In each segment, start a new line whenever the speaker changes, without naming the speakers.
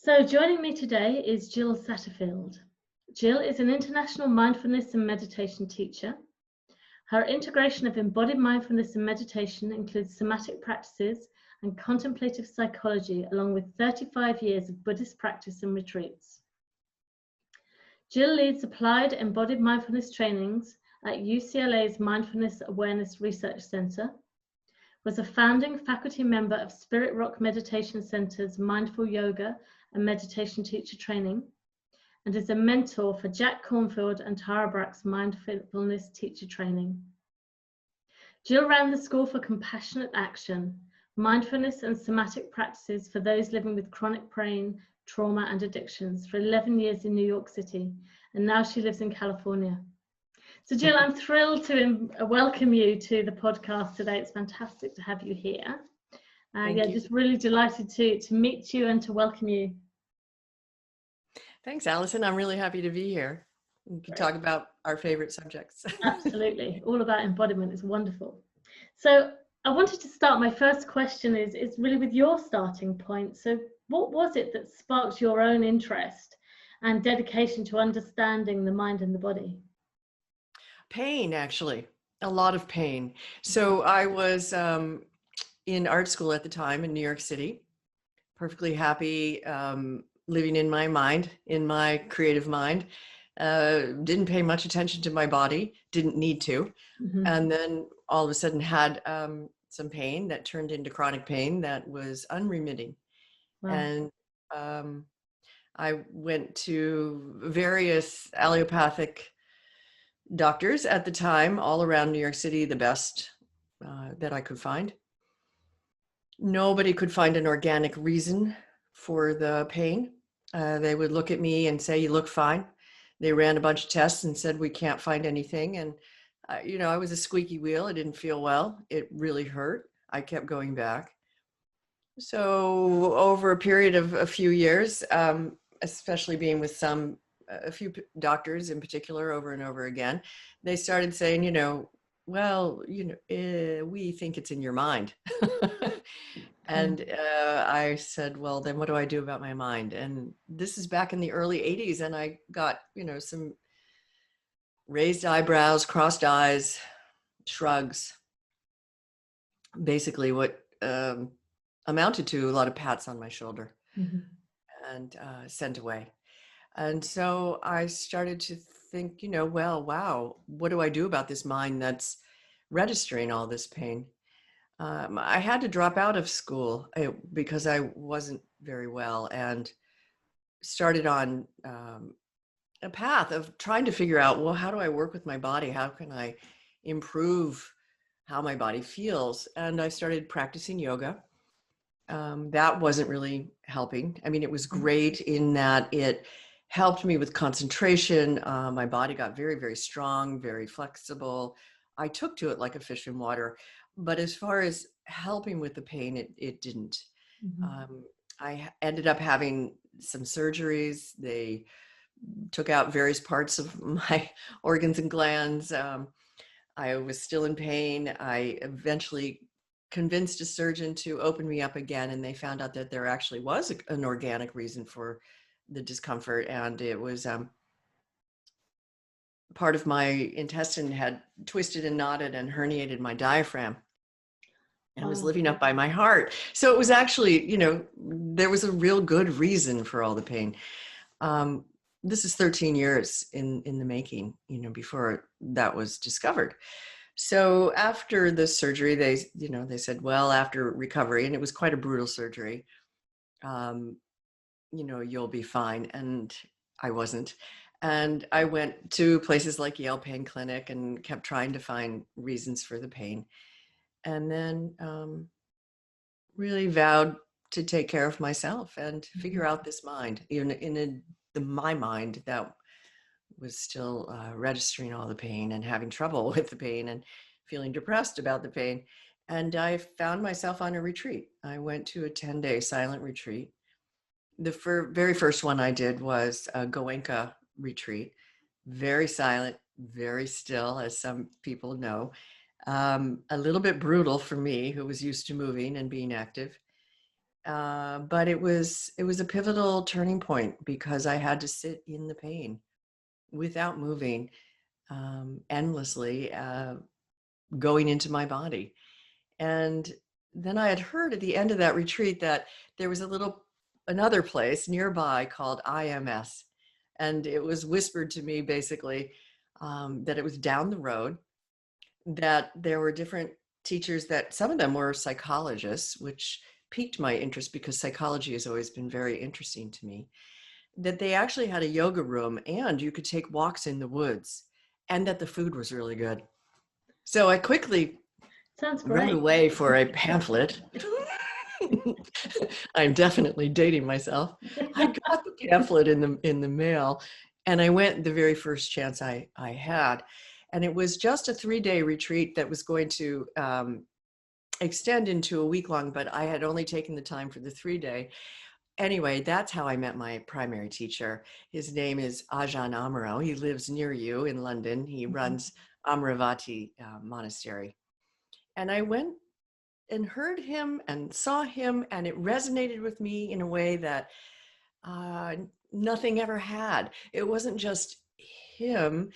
So joining me today is Jill Satterfield. Jill is an international mindfulness and meditation teacher. Her integration of embodied mindfulness and meditation includes somatic practices and contemplative psychology, along with 35 years of Buddhist practice and retreats. Jill leads applied embodied mindfulness trainings at UCLA's Mindfulness Awareness Research Center, was a founding faculty member of Spirit Rock Meditation Center's Mindful Yoga and Meditation Teacher Training, and is a mentor for Jack Cornfield and Tara Brach's Mindfulness Teacher Training. Jill ran the School for Compassionate Action, Mindfulness and Somatic Practices for those living with chronic pain, trauma and addictions for 11 years in New York City, and now she lives in California. So Jill, I'm thrilled to welcome you to the podcast today. It's fantastic to have you here. Just really delighted to meet you and to welcome you.
Thanks, Allison. I'm really happy to be here. We can talk about our favorite subjects.
Absolutely. All about embodiment is wonderful. So I wanted to start, my first question is really with your starting point. So what was it that sparked your own interest and dedication to understanding the mind and the body?
Pain, actually, a lot of pain. So I was in art school at the time in New York City, perfectly happy, living in my mind, in my creative mind. Didn't pay much attention to my body, didn't need to. Mm-hmm. And then all of a sudden had some pain that turned into chronic pain that was unremitting. Wow. And I went to various allopathic doctors at the time, all around New York City, the best that I could find. Nobody could find an organic reason for the pain. They would look at me and say, "You look fine." They ran a bunch of tests and said, "We can't find anything." And, I was a squeaky wheel. I didn't feel well. It really hurt. I kept going back. So over a period of a few years, especially being with a few doctors in particular over and over again, they started saying, we think it's in your mind. And I said, well, then what do I do about my mind? And this is back in the early 80s. And I got, some raised eyebrows, crossed eyes, shrugs, basically what amounted to a lot of pats on my shoulder. Mm-hmm. And sent away. And so I started to think, wow, what do I do about this mind that's registering all this pain? I had to drop out of school because I wasn't very well, and started on a path of trying to figure out, well, how do I work with my body? How can I improve how my body feels? And I started practicing yoga. That wasn't really helping. I mean, it was great in that it helped me with concentration. My body got very, very strong, very flexible. I took to it like a fish in water. But as far as helping with the pain, it didn't. Mm-hmm. I ended up having some surgeries. They took out various parts of my organs and glands. I was still in pain. I eventually convinced a surgeon to open me up again, and they found out that there actually was an organic reason for the discomfort, and it was part of my intestine had twisted and knotted and herniated my diaphragm and was living up by my heart. So it was actually, there was a real good reason for all the pain. This is 13 years in the making, before that was discovered. So after the surgery, they said, well, after recovery, and it was quite a brutal surgery, you'll be fine. And I wasn't. And I went to places like Yale Pain Clinic and kept trying to find reasons for the pain. And then really vowed to take care of myself and figure out this mind, even in my mind that was still registering all the pain and having trouble with the pain and feeling depressed about the pain. And I found myself on a retreat. I went to a 10-day silent retreat. The very first one I did was a Goenka retreat, very silent, very still, as some people know, a little bit brutal for me, who was used to moving and being active. But it was a pivotal turning point because I had to sit in the pain without moving, endlessly, going into my body. And then I had heard at the end of that retreat that there was another place nearby called IMS. And it was whispered to me basically, that it was down the road, that there were different teachers, that some of them were psychologists, which piqued my interest because psychology has always been very interesting to me, that they actually had a yoga room and you could take walks in the woods, and that the food was really good. So I quickly
Sounds
run
great.
away for a pamphlet. I'm definitely dating myself. I got the pamphlet in the mail, and I went the very first chance I had. And it was just a 3-day retreat that was going to extend into a week long, but I had only taken the time for the 3-day. Anyway, that's how I met my primary teacher. His name is Ajahn Amaro. He lives near you in London. He runs Amaravati Monastery. And I went and heard him and saw him, and it resonated with me in a way that nothing ever had. It wasn't just him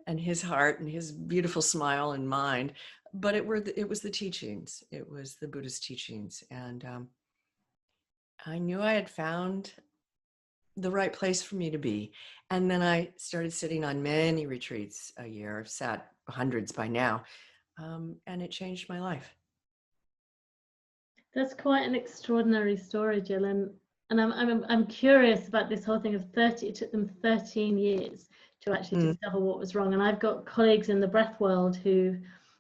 and his heart and his beautiful smile and mind, but it was the teachings. It was the Buddhist teachings. And I knew I had found the right place for me to be. And then I started sitting on many retreats a year. I've sat hundreds by now, and it changed my life.
That's quite an extraordinary story, Jill, and I'm curious about this whole thing of 30. It took them 13 years to actually discover what was wrong. And I've got colleagues in the breath world who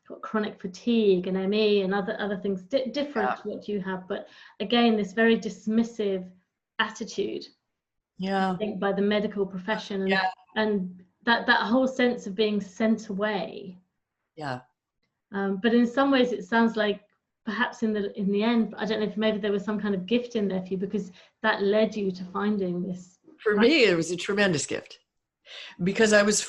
got chronic fatigue and ME and other things different to what you have, but again, this very dismissive attitude, I think, by the medical profession, and that whole sense of being sent away. But in some ways, it sounds like perhaps in the end, I don't know if maybe there was some kind of gift in there for you, because that led you to finding this.
For me, it was a tremendous gift, because I was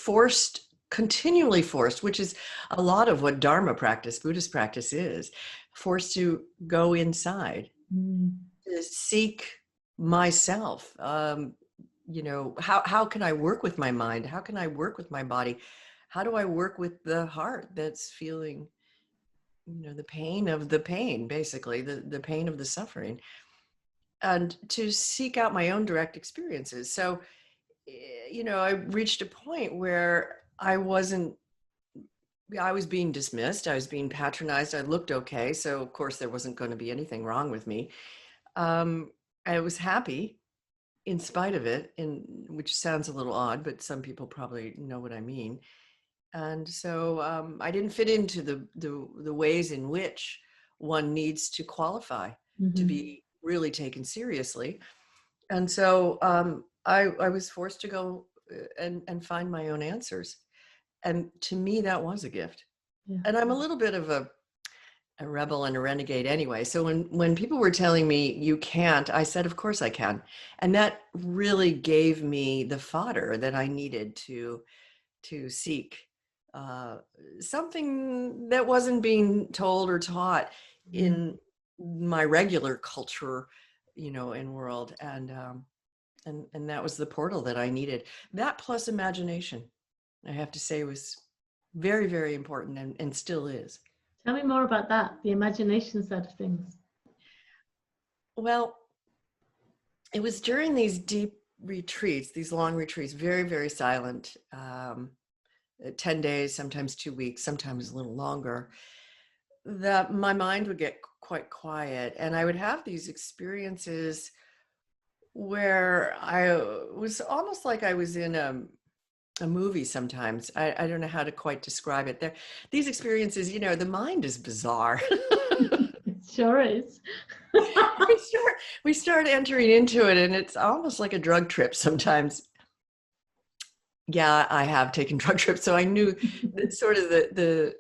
continually forced, which is a lot of what Dharma practice, Buddhist practice is, forced to go inside, to seek myself. How can I work with my mind? How can I work with my body? How do I work with the heart that's feeling, the pain of the pain, basically, the pain of the suffering, and to seek out my own direct experiences. So, I reached a point where I was being dismissed. I was being patronized. I looked okay. So of course there wasn't going to be anything wrong with me. I was happy in spite of it, which sounds a little odd, but some people probably know what I mean. And so I didn't fit into the ways in which one needs to qualify to be really taken seriously. And so I was forced to go and find my own answers. And to me, that was a gift. And I'm a little bit of a rebel and a renegade anyway. So when people were telling me you can't, I said, of course I can. And that really gave me the fodder that I needed to seek something that wasn't being told or taught in my regular culture, and world. And that was the portal that I needed. That plus imagination, I have to say, was very, very important, and still is.
Tell me more about that, the imagination side of things.
Well, it was during these deep retreats, these long retreats, very, very silent, 10 days, sometimes 2 weeks, sometimes a little longer, that my mind would get quite quiet. And I would have these experiences where I was almost like I was in a movie sometimes. I don't know how to quite describe it. These experiences, the mind is bizarre.
It sure is.
we start entering into it, and it's almost like a drug trip sometimes. Yeah, I have taken drug trips, so I knew that sort of the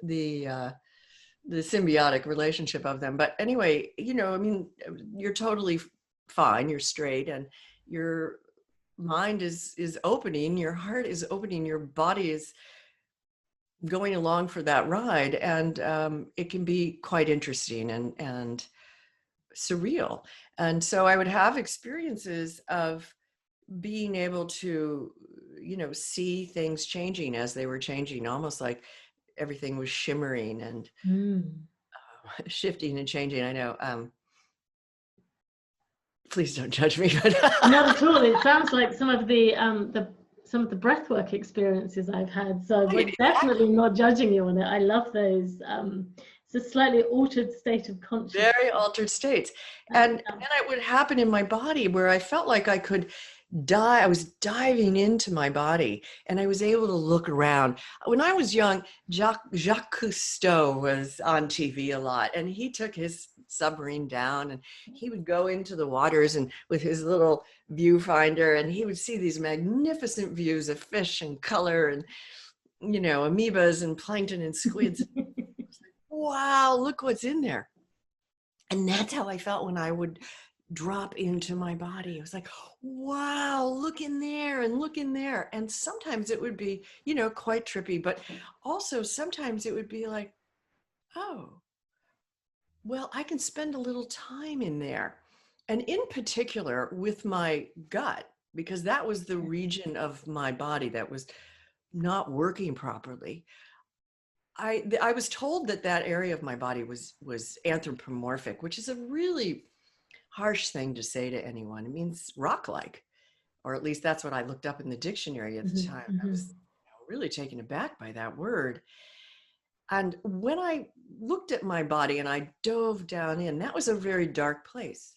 symbiotic relationship of them. But anyway, you're totally fine, you're straight, and your mind is opening, your heart is opening, your body is going along for that ride, and it can be quite interesting. And surreal. And so I would have experiences of being able to, see things changing as they were changing, almost like everything was shimmering and shifting and changing. I know. Please don't judge me. But
not at all. It sounds like some of the breathwork experiences I've had. So we're definitely not judging you on it. I love those. It's a slightly altered state of consciousness.
Very altered states. And then it would happen in my body where I felt like I could I was diving into my body, and I was able to look around. When I was young, Jacques Cousteau was on TV a lot, and he took his submarine down and he would go into the waters and with his little viewfinder, and he would see these magnificent views of fish and color and, amoebas and plankton and squids. Wow, look what's in there. And that's how I felt when I would drop into my body. It was like, wow, look in there and look in there. And sometimes it would be, quite trippy, but also sometimes it would be like, oh, well, I can spend a little time in there. And in particular with my gut, because that was the region of my body that was not working properly. I was told that area of my body was anthropomorphic, which is a really harsh thing to say to anyone. It means rock-like, or at least that's what I looked up in the dictionary at the time. I was really taken aback by that word. And when I looked at my body and I dove down in, that was a very dark place.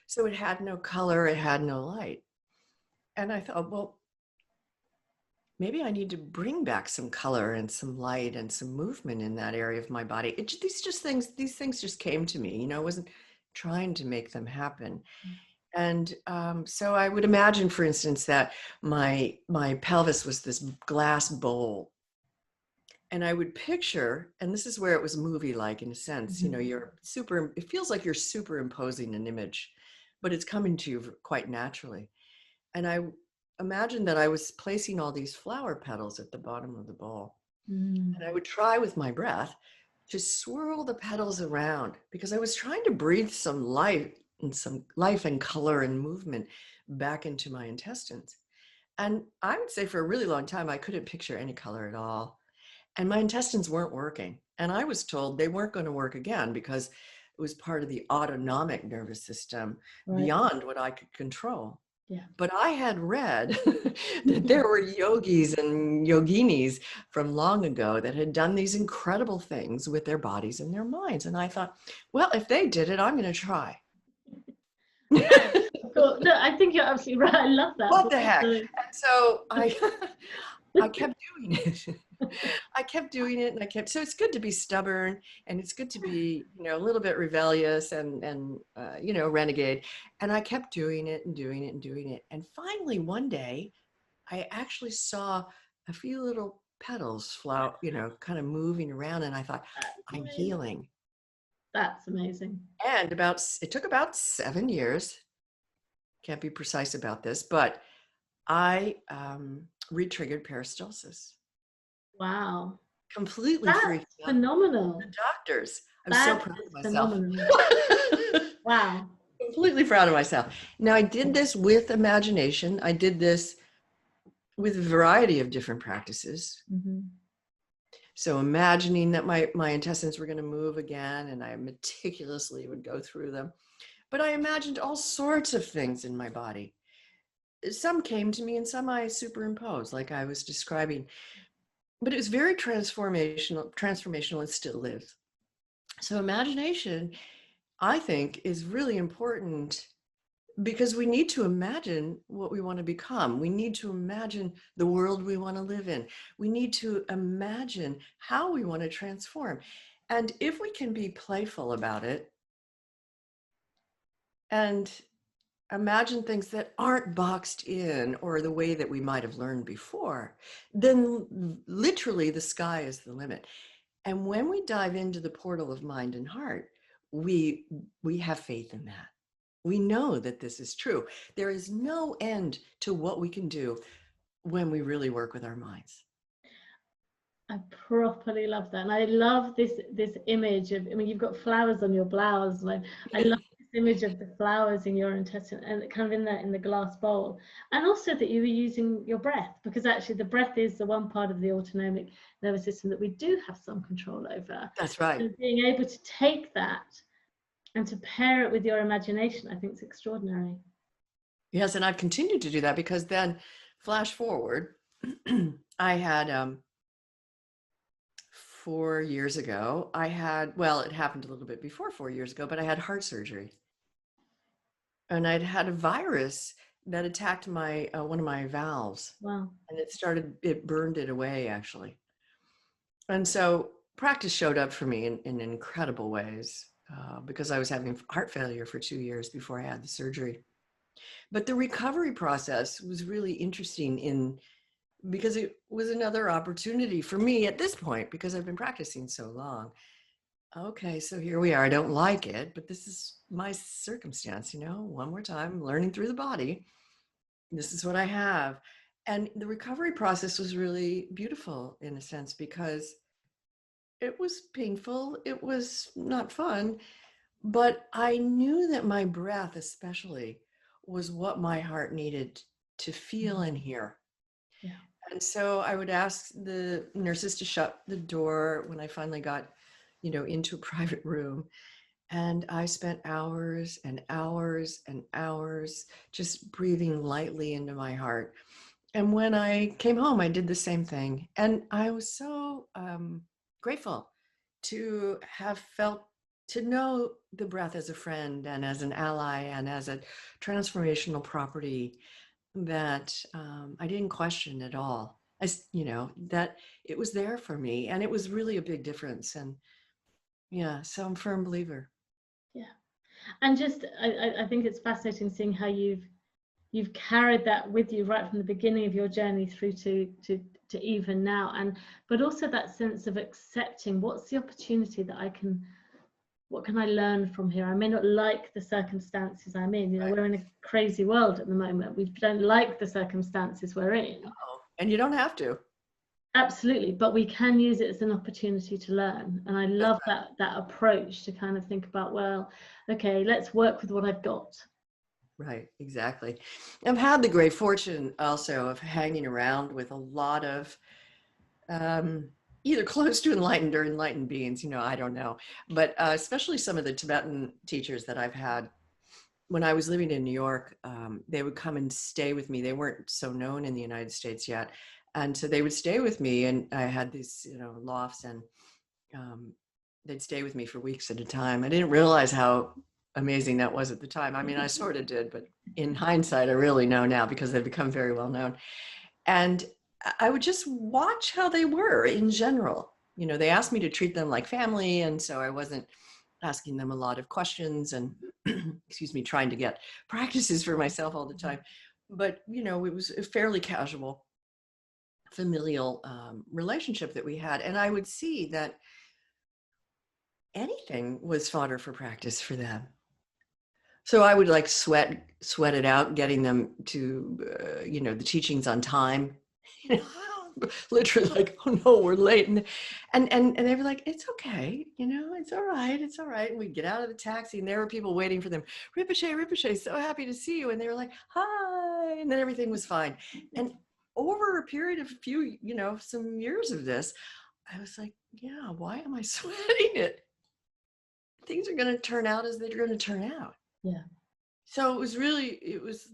So it had no color, it had no light. And I thought, well, maybe I need to bring back some color and some light and some movement in that area of my body. These things just came to me, I wasn't trying to make them happen. And so I would imagine, for instance, that my pelvis was this glass bowl. And I would picture, and this is where it was movie-like in a sense, it feels like you're superimposing an image, but it's coming to you quite naturally. And I imagined that I was placing all these flower petals at the bottom of the bowl. And I would try with my breath to swirl the petals around, because I was trying to breathe some life and color and movement back into my intestines. And I would say for a really long time, I couldn't picture any color at all. And my intestines weren't working. And I was told they weren't going to work again because it was part of the autonomic nervous system, beyond what I could control. Yeah. But I had read that there were yogis and yoginis from long ago that had done these incredible things with their bodies and their minds. And I thought, well, if they did it, I'm going to try.
Cool. No, I think you're absolutely right. I love that.
What the heck? And so I kept doing it. I kept doing it, and so it's good to be stubborn, and it's good to be, a little bit rebellious and renegade. And I kept doing it and doing it and doing it. And finally one day I actually saw a few little petals flower, kind of moving around. And I thought, I'm healing.
That's amazing.
And it took about 7 years. Can't be precise about this, but I re-triggered peristalsis.
Wow.
Completely freaked out.
Phenomenal.
The doctors. I'm so proud of myself.
Wow.
Completely proud of myself. Now, I did this with imagination. I did this with a variety of different practices. So imagining that my intestines were going to move again, and I meticulously would go through them. But I imagined all sorts of things in my body. Some came to me and some I superimposed, like I was describing. But it was very transformational, and still lives. So imagination, I think, is really important, because we need to imagine what we want to become. We need to imagine the world we want to live in. We need to imagine how we want to transform. And if we can be playful about it and imagine things that aren't boxed in or the way that we might have learned before, then literally the sky is the limit. And when we dive into the portal of mind and heart, we have faith in that. We know that this is true. There is no end to what we can do when we really work with our minds.
I properly love that. And I love this image of, you've got flowers on your blouse. I love this image of the flowers in your intestine and kind of in the glass bowl, and also that you were using your breath, because actually the breath is the one part of the autonomic nervous system that we do have some control over.
That's right.
And being able to take that and to pair it with your imagination, I think is extraordinary.
Yes, and I've continued to do that, because then flash forward, I had 4 years ago, well, it happened a little bit before 4 years ago, but I had heart surgery. And I'd had a virus that attacked my one of my valves.
Wow.
And it burned it away, actually. And so practice showed up for me in incredible ways, because I was having heart failure for 2 years before I had the surgery. But the recovery process was really interesting because it was another opportunity for me at this point, because I've been practicing so long. Okay, so here we are. I don't like it, but this is my circumstance, one more time, learning through the body. This is what I have. And the recovery process was really beautiful in a sense, because it was painful. It was not fun, but I knew that my breath especially was what my heart needed to feel and hear.
Yeah.
And so I would ask the nurses to shut the door when I finally got, into a private room. And I spent hours and hours and hours just breathing lightly into my heart. And when I came home, I did the same thing. And I was so grateful to know the breath as a friend and as an ally and as a transformational property that I didn't question at all. That it was there for me, and it was really a big difference. And yeah, so I'm a firm believer.
Yeah. And just, I think it's fascinating seeing how you've carried that with you right from the beginning of your journey through to even now, but also that sense of accepting what's the opportunity that what can I learn from here? I may not like the circumstances I'm in.
Right.
We're in a crazy world at the moment. We don't like the circumstances we're in.
Oh, and you don't have to.
Absolutely, but we can use it as an opportunity to learn. And I love that approach to kind of think about, well, okay, let's work with what I've got.
Right, exactly. I've had the great fortune also of hanging around with a lot of either close to enlightened or enlightened beings, I don't know. But especially some of the Tibetan teachers that I've had. When I was living in New York, they would come and stay with me. They weren't so known in the United States yet. And so they would stay with me, and I had these, lofts, and they'd stay with me for weeks at a time. I didn't realize how amazing that was at the time. I mean, I sort of did, but in hindsight, I really know now, because they've become very well known. And I would just watch how they were in general. They asked me to treat them like family. And so I wasn't asking them a lot of questions and, excuse me, trying to get practices for myself all the time. But, it was a fairly casual, familial relationship that we had. And I would see that anything was fodder for practice for them. So I would like sweat it out, getting them to, the teachings on time, literally like, oh no, we're late. And they were like, it's okay. It's all right. It's all right. And we'd get out of the taxi, and there were people waiting for them. Rinpoche, so happy to see you. And they were like, hi. And then everything was fine. And over a period of some years of this, I was like, yeah, why am I sweating it? Things are going to turn out as they're going to turn out.
Yeah.
So it was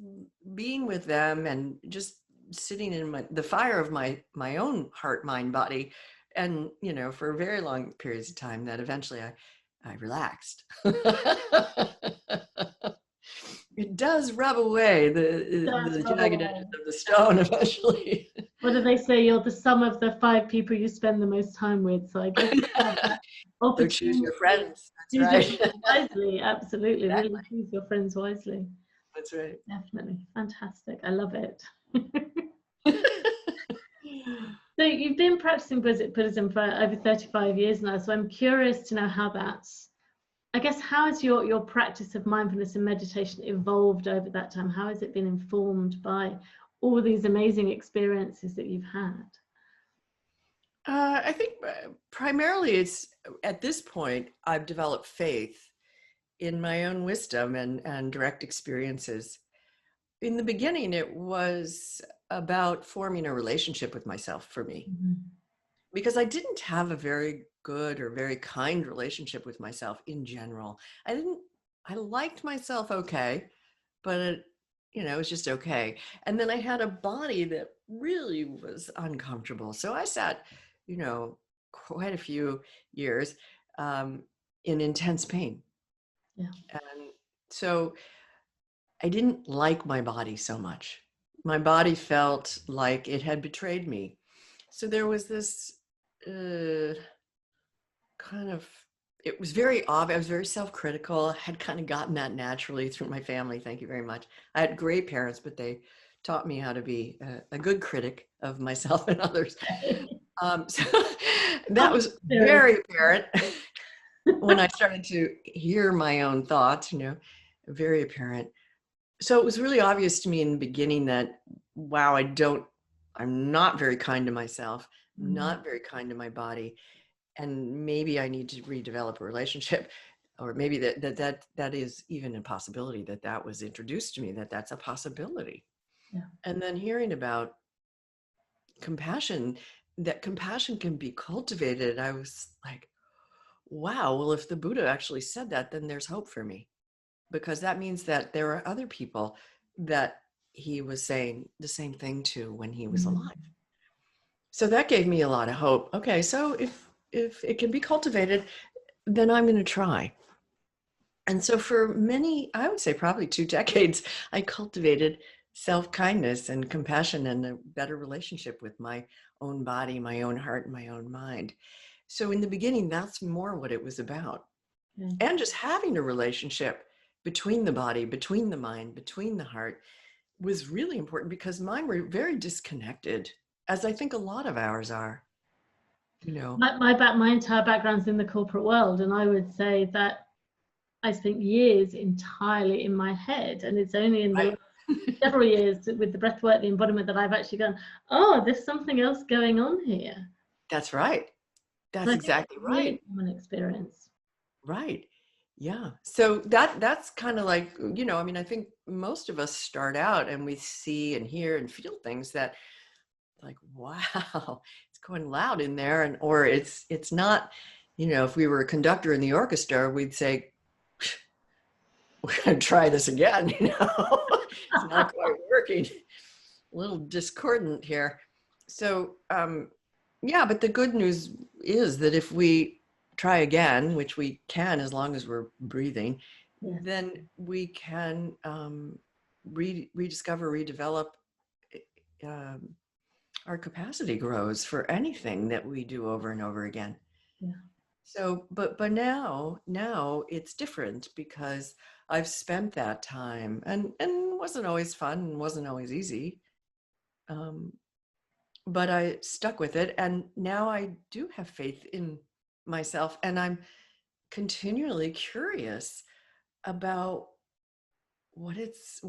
being with them and just sitting in the fire of my own heart, mind, body, and for very long periods of time, that eventually I relaxed. It does rub away the jagged edges of the stone eventually.
What do they say? You're the sum of the 5 people you spend the most time with. So I guess
so choose your friends. That's right.
Wisely, absolutely.
Exactly.
Really choose your friends wisely.
That's right.
Definitely. Fantastic. I love it. So you've been practicing Buddhism for over 35 years now. So I'm curious to know how has your practice of mindfulness and meditation evolved over that time? How has it been informed by all these amazing experiences that you've had?
I think primarily it's, at this point, I've developed faith in my own wisdom and direct experiences. In the beginning, it was about forming a relationship with myself for me, because I didn't have a very good or very kind relationship with myself in general. I liked myself okay, but it was just okay. And then I had a body that really was uncomfortable. So I sat, quite a few years in intense pain.
Yeah.
And so I didn't like my body so much. My body felt like it had betrayed me. So there was this kind of, it was very obvious. I was very self-critical. I had kind of gotten that naturally through my family. Thank you very much. I had great parents, but they taught me how to be a good critic of myself and others. So that was very apparent when I started to hear my own thoughts, very apparent. So it was really obvious to me in the beginning that, wow, I'm not very kind to myself, not very kind to my body. And maybe I need to redevelop a relationship, or maybe that is even a possibility, that was introduced to me, that's a possibility.
Yeah.
And then hearing about compassion, that compassion can be cultivated, I was like, wow, well, if the Buddha actually said that, then there's hope for me, because that means that there are other people that he was saying the same thing to when he was alive. So that gave me a lot of hope. Okay, so if it can be cultivated, then I'm going to try. And so for many, I would say probably 2 decades, I cultivated self-kindness and compassion and a better relationship with my own body, my own heart, and my own mind. So in the beginning, that's more what it was about. And just having a relationship between the body, between the mind, between the heart was really important, because mine were very disconnected, as I think a lot of ours are.
My entire background's in the corporate world, and I would say that I spent years entirely in my head, and it's only in the last several years with the breathwork, the embodiment, that I've actually gone, oh, there's something else going on here.
That's right. That's exactly right.
Really common experience.
Right. Yeah. So that's kind of like, I think most of us start out and we see and hear and feel things that, like, wow, it's going loud in there, or it's not, if we were a conductor in the orchestra, we'd say, we're going to try this again. It's not quite working, a little discordant here. So yeah, but the good news is that if we try again, which we can as long as we're breathing, then we can rediscover, redevelop. Our capacity grows for anything that we do over and over again.
Yeah.
So, but now it's different, because I've spent that time, and wasn't always fun and wasn't always easy. But I stuck with it, and now I do have faith in myself, and I'm continually curious about what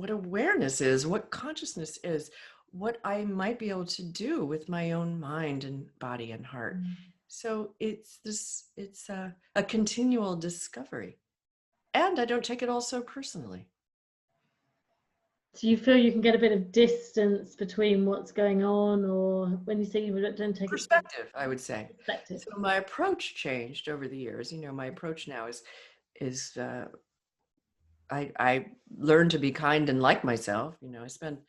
awareness is, what consciousness is, what I might be able to do with my own mind and body and heart. So it's a continual discovery, and I don't take it all so personally.
So you feel you can get a bit of distance between what's going on, or when you say you don't take
perspective, I would say.
Perspective.
So my approach changed over the years. My approach now is I learned to be kind and like myself. I spent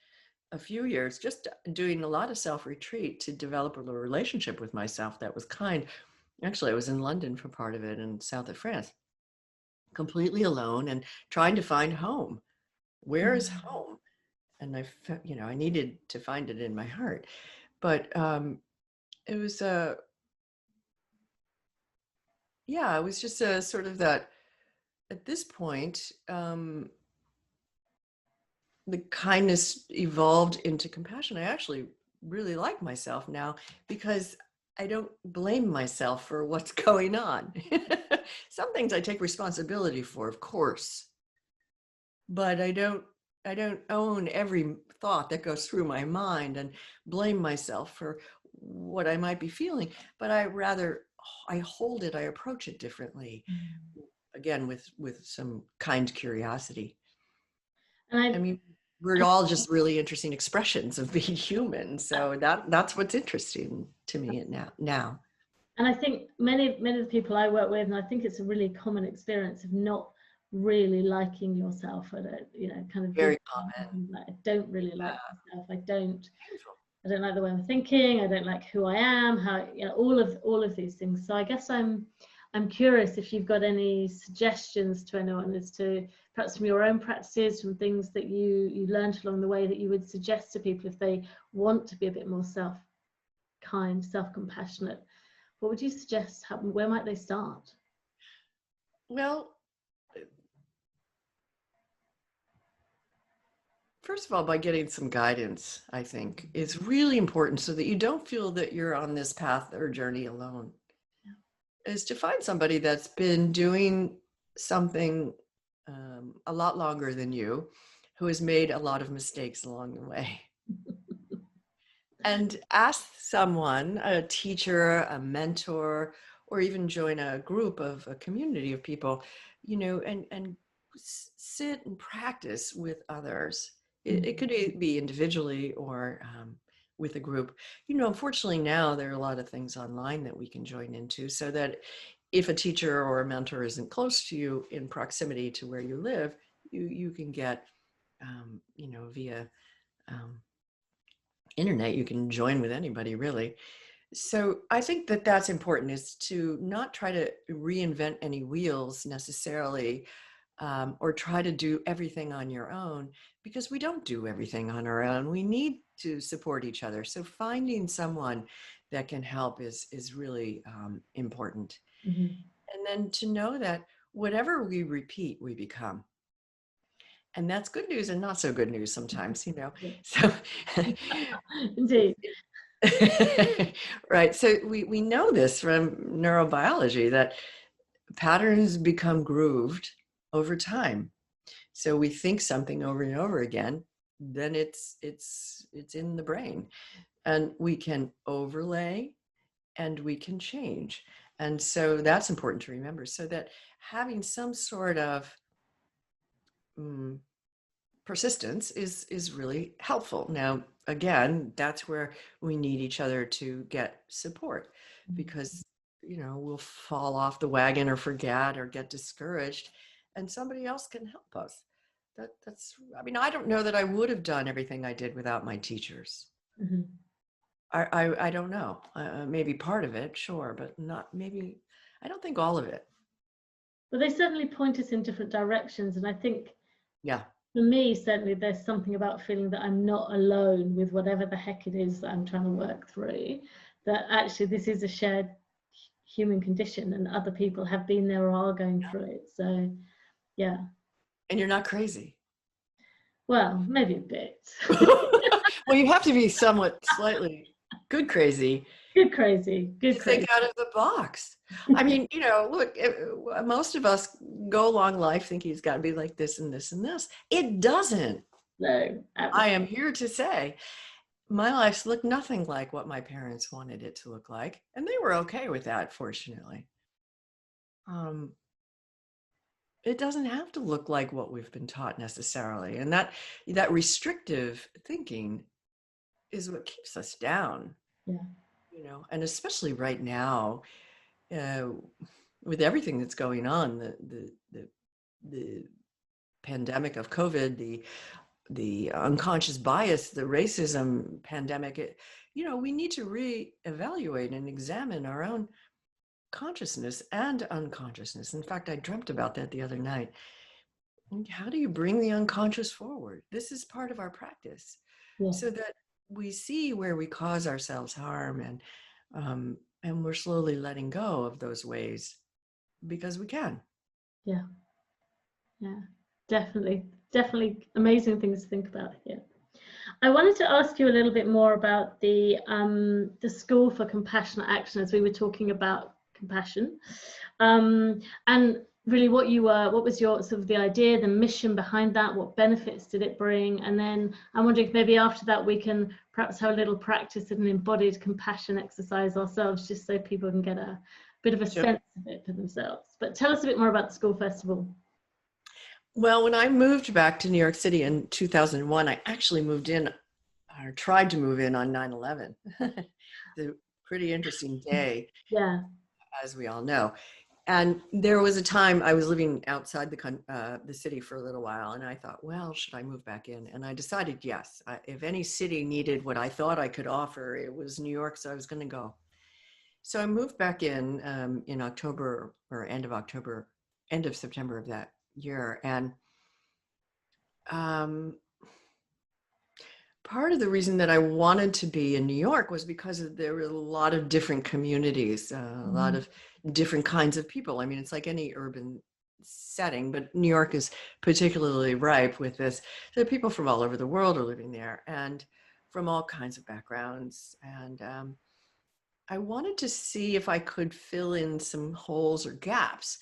a few years just doing a lot of self-retreat to develop a relationship with myself that was kind. Actually, I was in London for part of it, in south of France, completely alone and trying to find home. Where is home? And I needed to find it in my heart. But it was it was just a sort of that, at this point, the kindness evolved into compassion. I actually really like myself now, because I don't blame myself for what's going on. Some things I take responsibility for, of course, but I don't own every thought that goes through my mind and blame myself for what I might be feeling. But I hold it, I approach it differently. again, with some kind curiosity.
And
I mean, we're all just really interesting expressions of being human. So that's what's interesting to me now.
And I think many of the people I work with, and I think it's a really common experience of not really liking yourself, or kind of
Very common.
like, I don't really like myself. I don't
Painful.
like the way I'm thinking. I don't like who I am. How all of these things. So I guess I'm curious if you've got any suggestions to anyone as to perhaps from your own practices, from things that you learned along the way that you would suggest to people if they want to be a bit more self-kind, self-compassionate. What would you suggest happen? Where might they start?
Well, first of all, by getting some guidance, I think, is really important so that you don't feel that you're on this path or journey alone. Yeah. Is to find somebody that's been doing something a lot longer than you, who has made a lot of mistakes along the way. And ask someone, a teacher, a mentor, or even join a group of a community of people, and sit and practice with others. It could be individually or with a group. Unfortunately now there are a lot of things online that we can join into, so that if a teacher or a mentor isn't close to you in proximity to where you live, you can get, via internet, you can join with anybody really. So I think that that's important, is to not try to reinvent any wheels necessarily, or try to do everything on your own, because we don't do everything on our own. We need to support each other. So finding someone that can help is really important. Mm-hmm. And then to know that whatever we repeat, we become. And that's good news and not so good news sometimes, So
indeed.
Right. So we know this from neurobiology, that patterns become grooved over time. So we think something over and over again, then it's in the brain, and we can overlay and we can change. And so that's important to remember, so that having some sort of persistence is really helpful. Now, again, that's where we need each other to get support, because we'll fall off the wagon or forget or get discouraged, and somebody else can help us. I don't know that I would have done everything I did without my teachers. Mm-hmm. I don't know. Maybe part of it, sure, but not maybe. I don't think all of it.
Well, they certainly point us in different directions, and I think,
yeah,
for me, certainly there's something about feeling that I'm not alone with whatever the heck it is that I'm trying to work through, that actually this is a shared human condition and other people have been there or are going through it. So, yeah.
And you're not crazy.
Well, maybe a bit.
Well, you have to be somewhat slightly good crazy.
Good crazy. Good crazy.
Think out of the box. I mean, look, most of us go along life thinking it's got to be like this and this and this. It doesn't.
No.
I am here to say my life's looked nothing like what my parents wanted it to look like. And they were okay with that, fortunately. It doesn't have to look like what we've been taught necessarily. And that restrictive thinking is what keeps us down.
Yeah.
And especially right now, with everything that's going on, the pandemic of COVID, the unconscious bias, the racism pandemic, we need to reevaluate and examine our own consciousness and unconsciousness. In fact, I dreamt about that the other night. How do you bring the unconscious forward? This is part of our practice, so that we see where we cause ourselves harm, and we're slowly letting go of those ways, because we can. Yeah,
definitely amazing things to think about here. I wanted to ask you a little bit more about the School for Compassionate Action, as we were talking about compassion, and really what was your sort of the idea, the mission behind that, what benefits did it bring? And then I'm wondering if maybe after that we can perhaps have a little practice of an embodied compassion exercise ourselves, just so people can get bit of a
Sure.
sense of it for themselves. But tell us a bit more about the school festival.
Well, when I moved back to New York City in 2001, I actually moved in, or tried to move in on 9/11. The pretty interesting day,
Yeah.
as we all know. And there was a time I was living outside the city for a little while, and I thought, well, should I move back in? And I decided, yes, if any city needed what I thought I could offer, it was New York, so I was going to go. So I moved back in October, or end of September of that year. And part of the reason that I wanted to be in New York was because there were a lot of different communities, a lot of different kinds of people. I mean, it's like any urban setting, but New York is particularly ripe with this. There are people from all over the world are living there, and from all kinds of backgrounds. And I wanted to see if I could fill in some holes or gaps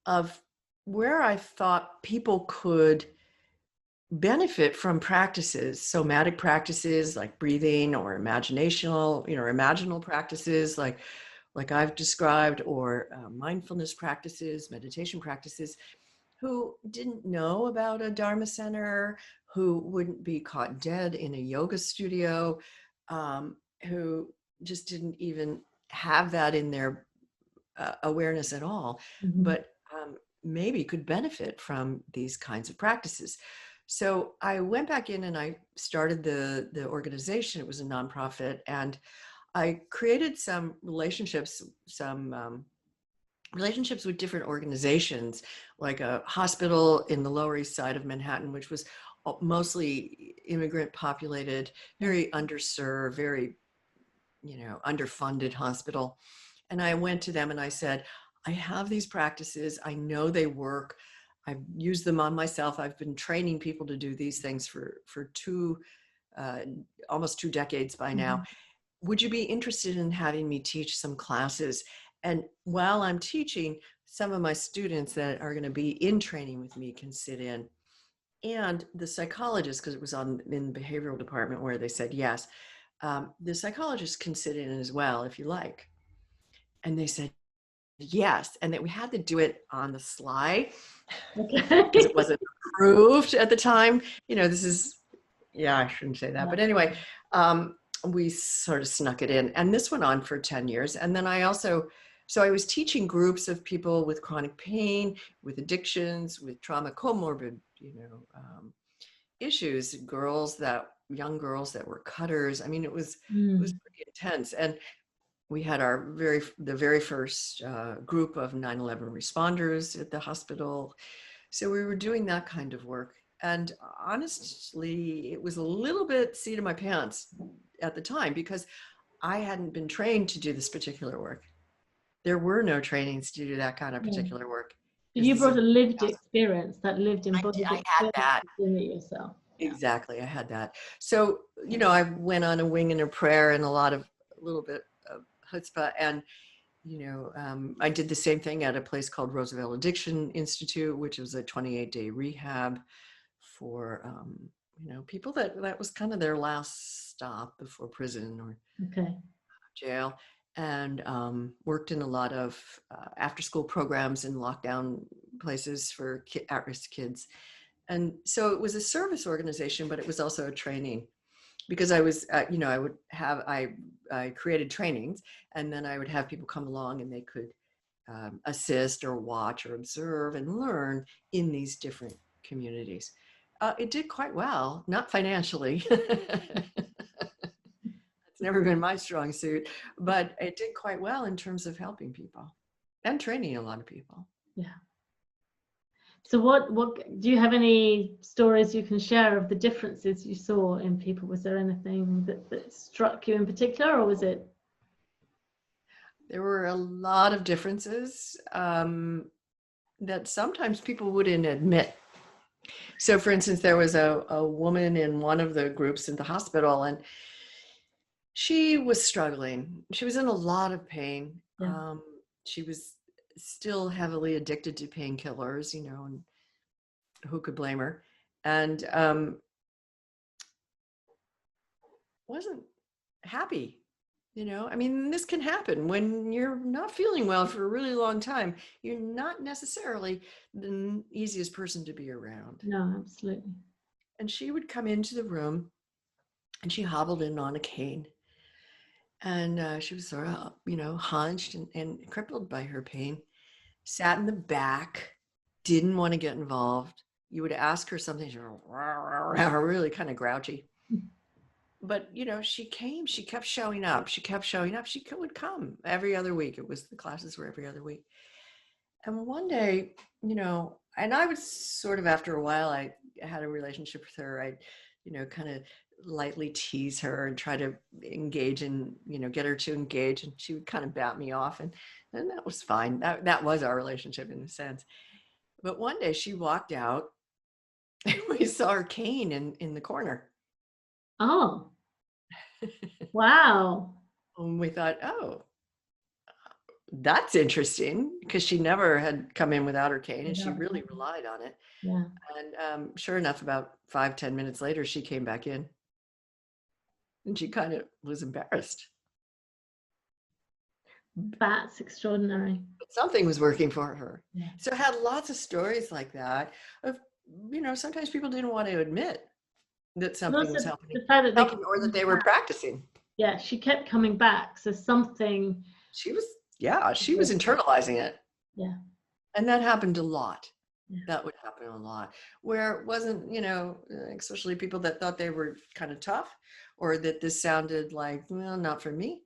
of where I thought people could benefit from practices, somatic practices like breathing, or imaginal practices like I've described, or mindfulness practices, meditation practices, who didn't know about a Dharma center, who wouldn't be caught dead in a yoga studio, who just didn't even have that in their awareness at all, but maybe could benefit from these kinds of practices. So I went back in and I started the organization. It was a nonprofit, and I created some relationships with different organizations, like a hospital in the Lower East Side of Manhattan, which was mostly immigrant populated, very underserved, very underfunded hospital. And I went to them and I said, I have these practices. I know they work. I've used them on myself. I've been training people to do these things for almost 2 decades by now. Would you be interested in having me teach some classes? And while I'm teaching, some of my students that are going to be in training with me can sit in. And the psychologist, because it was in the behavioral department where they said yes, the psychologist can sit in as well if you like. And they said yes, and that we had to do it on the sly because it wasn't approved at the time. This is, I shouldn't say that, but anyway, we sort of snuck it in, and this went on for 10 years. And then I was teaching groups of people with chronic pain, with addictions, with trauma, comorbid, issues, young girls that were cutters. I mean, it was pretty intense. And we had the very first group of 9/11 responders at the hospital. So we were doing that kind of work. And honestly, it was a little bit seat of my pants at the time, because I hadn't been trained to do this particular work. There were no trainings to do that kind of particular work.
You brought a lived experience, that lived embodied
I had that.
in it yourself.
Exactly. I had that. So, I went on a wing and a prayer and a little bit of chutzpah. And, I did the same thing at a place called Roosevelt Addiction Institute, which was a 28-day rehab for, people that was kind of their last stop before prison or jail. And worked in a lot of after-school programs in lockdown places for at-risk kids. And so it was a service organization, but it was also a training, because I was, I created trainings, and then I would have people come along and they could assist or watch or observe and learn in these different communities. It did quite well, not financially. It's never been my strong suit, but it did quite well in terms of helping people and training a lot of people.
Yeah. So what do you have any stories you can share of the differences you saw in people? Was there anything that struck you in particular, or was it?
There were a lot of differences that sometimes people wouldn't admit. So for instance, there was a woman in one of the groups in the hospital, and she was struggling. She was in a lot of pain. Yeah. She was still heavily addicted to painkillers, and who could blame her? And wasn't happy. You know, I mean, this can happen when you're not feeling well for a really long time. You're not necessarily the easiest person to be around.
No, absolutely.
And she would come into the room and she hobbled in on a cane. And she was sort of, you know, hunched and crippled by her pain, sat in the back, didn't want to get involved. You would ask her something, she was really kind of grouchy. But, you know, she kept showing up. She would come every other week. The classes were every other week. And one day, you know, and I was sort of, after a while, I had a relationship with her. I, you know, kind of lightly tease her and try to engage and, you know, get her to engage. And she would kind of bat me off. And that was fine. That was our relationship in a sense. But one day she walked out and we saw her cane in the corner.
Oh, wow.
And we thought, oh, that's interesting, because she never had come in without her cane and she really relied on it.
Yeah.
And sure enough, about 5-10 minutes later, she came back in and she kind of was embarrassed.
That's extraordinary.
But something was working for her.
Yeah.
So I had lots of stories like that of, you know, sometimes people didn't want to admit that something was helping, or that they were practicing.
Yeah, she kept coming back. So something.
She was internalizing it.
Yeah.
And that happened a lot.
Yeah.
That would happen a lot, where it wasn't, you know, especially people that thought they were kind of tough, or that this sounded like, well, not for me.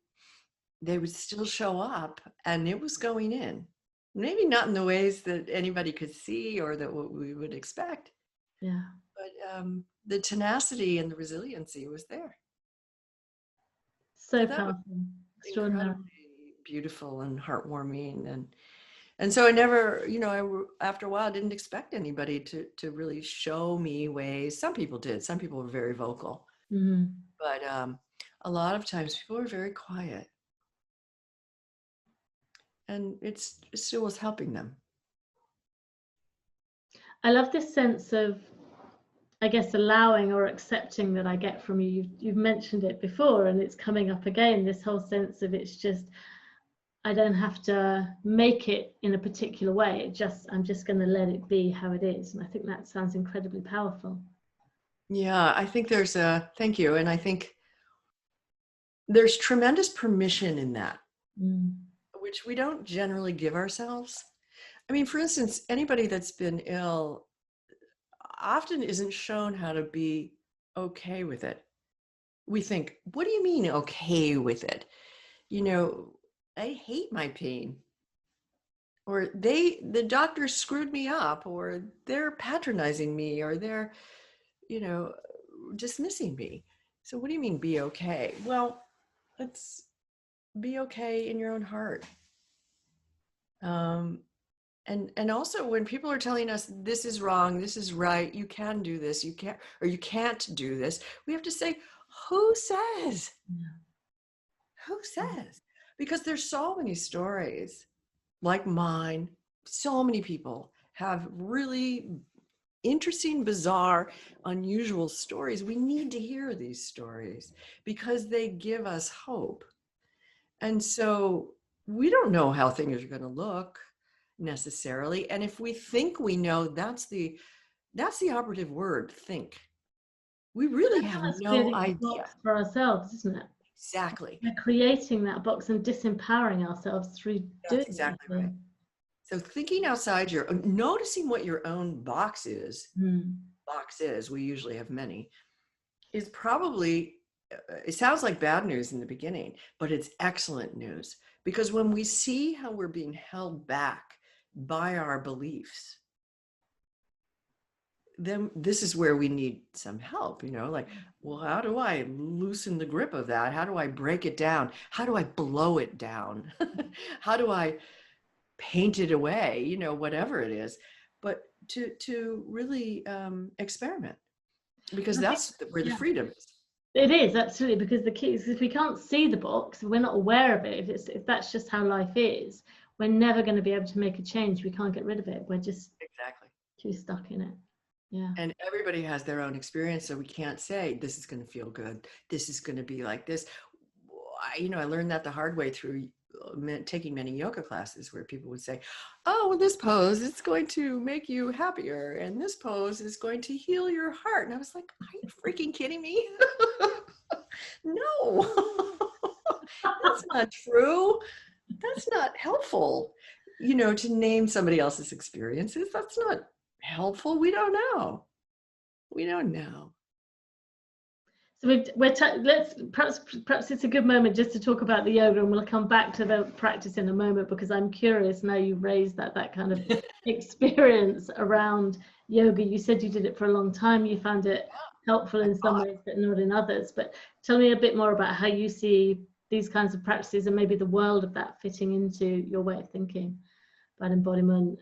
They would still show up and it was going in. Maybe not in the ways that anybody could see or that what we would expect.
Yeah.
But the tenacity and the resiliency was there.
So powerful. Extraordinary.
Beautiful and heartwarming. And so I never, you know, after a while, didn't expect anybody to really show me ways. Some people did. Some people were very vocal. Mm-hmm. But a lot of times people were very quiet. And it still was helping them.
I love this sense of, I guess, allowing or accepting that I get from you. You've mentioned it before and it's coming up again, this whole sense of it's just, I don't have to make it in a particular way. I'm just going to let it be how it is. And I think that sounds incredibly powerful.
Yeah, I think thank you. And I think there's tremendous permission in that, which we don't generally give ourselves. I mean, for instance, anybody that's been ill often isn't shown how to be okay with it. We think, what do you mean okay with it? You know, I hate my pain, or the doctor screwed me up, or they're patronizing me, or they're, you know, dismissing me. So what do you mean be okay? Well, let's be okay in your own heart. And also when people are telling us this is wrong, this is right, you can do this, you can't, or you can't do this, we have to say, who says? Yeah. Who says? Because there's so many stories like mine. So many people have really interesting, bizarre, unusual stories. We need to hear these stories because they give us hope. And so we don't know how things are going to look necessarily. And if we think we know, that's the operative word, think. We really have no idea.
Box for ourselves, isn't it?
Exactly.
We're creating that box and disempowering ourselves through doing it.
Exactly right. So thinking outside noticing what your own box is, we usually have many, is probably, it sounds like bad news in the beginning, but it's excellent news. Because when we see how we're being held back by our beliefs, then this is where we need some help, you know, like, well, how do I loosen the grip of that? How do I break it down? How do I blow it down? How do I paint it away, you know, whatever it is, but to really experiment, because that's where the freedom is.
It is, absolutely, because the key is if we can't see the box, if we're not aware of it, if that's just how life is, we're never going to be able to make a change. We can't get rid of it. We're just too stuck in it. Yeah.
And everybody has their own experience, so we can't say this is going to feel good, this is going to be like this. I learned that the hard way through taking many yoga classes where people would say, oh, well, this pose is going to make you happier. And this pose is going to heal your heart. And I was like, are you freaking kidding me? No, that's not true. That's not helpful. To name somebody else's experiences, that's not helpful. We don't know.
So let's perhaps it's a good moment just to talk about the yoga, and we'll come back to the practice in a moment, because I'm curious now you've raised that kind of experience around yoga. You said you did it for a long time. You found it helpful in some ways, but not in others. But tell me a bit more about how you see these kinds of practices and maybe the world of that fitting into your way of thinking about embodiment.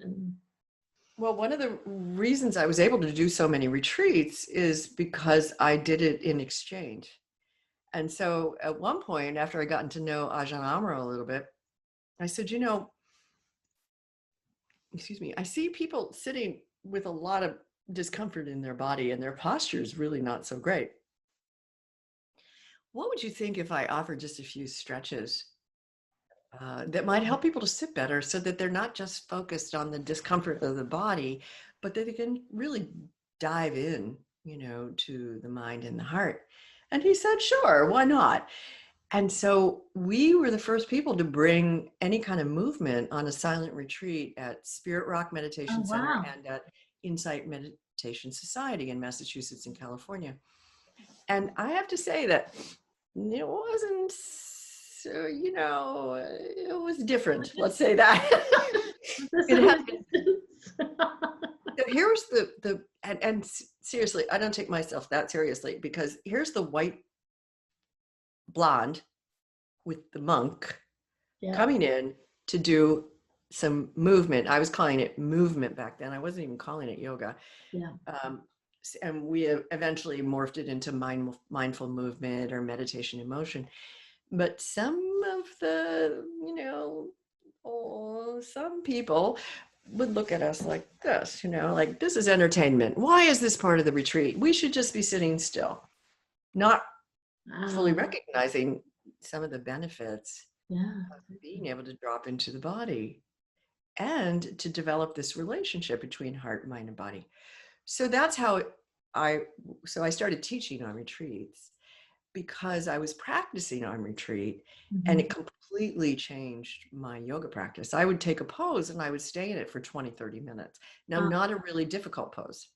Well, one of the reasons I was able to do so many retreats is because I did it in exchange. And so at one point, after I gotten to know Ajahn Amaro a little bit, I said, I see people sitting with a lot of discomfort in their body and their posture is really not so great. What would you think if I offered just a few stretches that might help people to sit better, so that they're not just focused on the discomfort of the body, but that they can really dive in, to the mind and the heart? And he said, sure, why not? And so we were the first people to bring any kind of movement on a silent retreat at Spirit Rock Meditation Center and at Insight Meditation Society in Massachusetts and California. And I have to say that it wasn't, it was different. Let's say that. So here's and seriously, I don't take myself that seriously, because here's the white blonde with the monk coming in to do some movement. I was calling it movement back then. I wasn't even calling it yoga. And we eventually morphed it into mindful movement or meditation in motion. But some of the, some people would look at us like this, like, this is entertainment. Why is this part of the retreat? We should just be sitting still, not fully recognizing some of the benefits of being able to drop into the body and to develop this relationship between heart, mind, and body. So that's how I started teaching on retreats, because I was practicing on retreat, and it completely changed my yoga practice. I would take a pose and I would stay in it for 20, 30 minutes. Now, not a really difficult pose,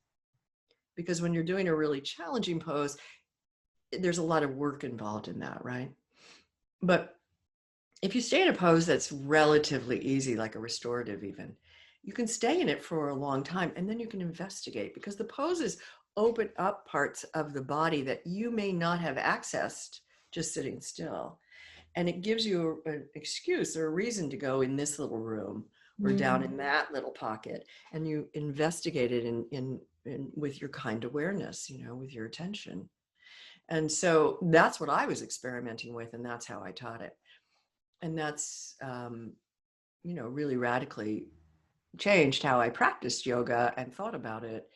because when you're doing a really challenging pose, there's a lot of work involved in that, right? But if you stay in a pose that's relatively easy, like a restorative even, you can stay in it for a long time, and then you can investigate, because the poses open up parts of the body that you may not have accessed just sitting still. And it gives you an excuse or a reason to go in this little room or down in that little pocket, and you investigate it in with your kind awareness, with your attention. And so that's what I was experimenting with, and that's how I taught it. And that's, really radically changed how I practiced yoga and thought about it.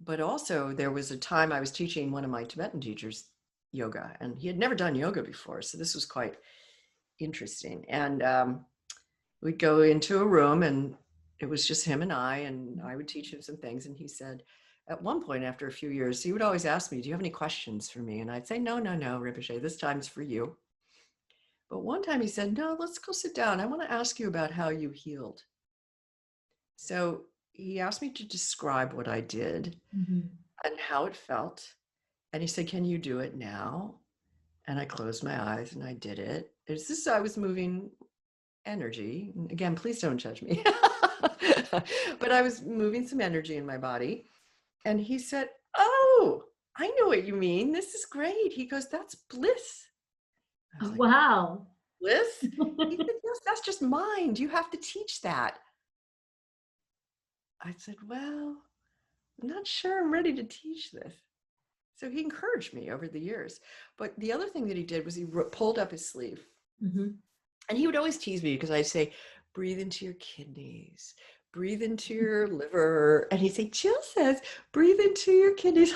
But also there was a time I was teaching one of my Tibetan teachers yoga, and he had never done yoga before. So this was quite interesting. And we'd go into a room, and it was just him and I would teach him some things. And he said, at one point, after a few years, he would always ask me, do you have any questions for me? And I'd say, no, Rinpoche, this time's for you. But one time he said, no, let's go sit down. I want to ask you about how you healed. So he asked me to describe what I did and how it felt. And he said, can you do it now? And I closed my eyes and I did it. It's just, I was moving energy. Again, please don't judge me. But I was moving some energy in my body. And he said, oh, I know what you mean. This is great. He goes, that's bliss.
Like, wow.
Bliss? He said, yes, that's just mind. You have to teach that. I said, well, I'm not sure I'm ready to teach this. So he encouraged me over the years. But the other thing that he did was he pulled up his sleeve. And he would always tease me, because I'd say, breathe into your kidneys, breathe into your liver. And he'd say, Jill says, breathe into your kidneys.